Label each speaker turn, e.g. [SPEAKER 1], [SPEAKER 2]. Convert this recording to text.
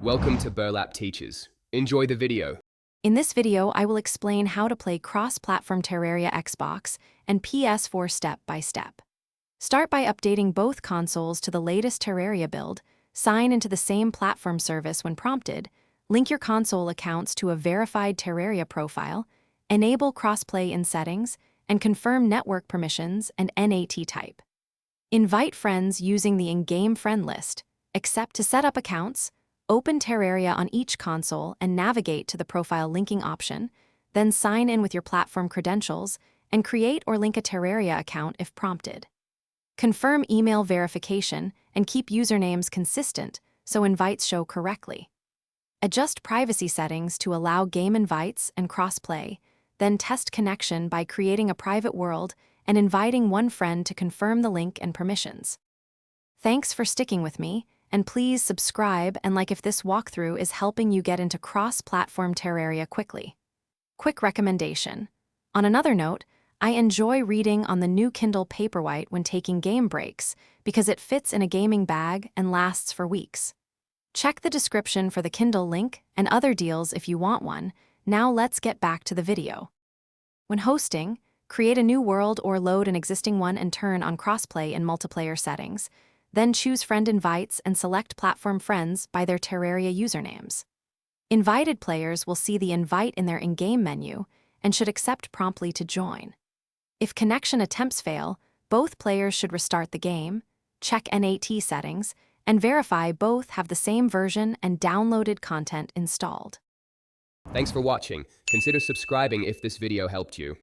[SPEAKER 1] Welcome to Burlap Teachers. Enjoy the video.
[SPEAKER 2] In this video, I will explain how to play cross-platform Terraria Xbox and PS4 step by step. Start by updating both consoles to the latest Terraria build, sign into the same platform service when prompted, link your console accounts to a verified Terraria profile, enable crossplay in settings, and confirm network permissions and NAT type. Invite friends using the in-game friend list, accept to set up accounts, open Terraria on each console and navigate to the profile linking option, then sign in with your platform credentials and create or link a Terraria account if prompted. Confirm email verification and keep usernames consistent so invites show correctly. Adjust privacy settings to allow game invites and cross-play, then test connection by creating a private world and inviting one friend to confirm the link and permissions. Thanks for sticking with me, and please subscribe and like if this walkthrough is helping you get into cross-platform Terraria quickly. Quick recommendation. On another note, I enjoy reading on the new Kindle Paperwhite when taking game breaks because it fits in a gaming bag and lasts for weeks. Check the description for the Kindle link and other deals if you want one. Now let's get back to the video. When hosting, create a new world or load an existing one and turn on crossplay in multiplayer settings. Then choose Friend Invites and select Platform Friends by their Terraria usernames. Invited players will see the invite in their in-game menu and should accept promptly to join. If connection attempts fail, both players should restart the game, check NAT settings, and verify both have the same version and downloaded content installed.
[SPEAKER 1] Thanks for watching. Consider subscribing if this video helped you.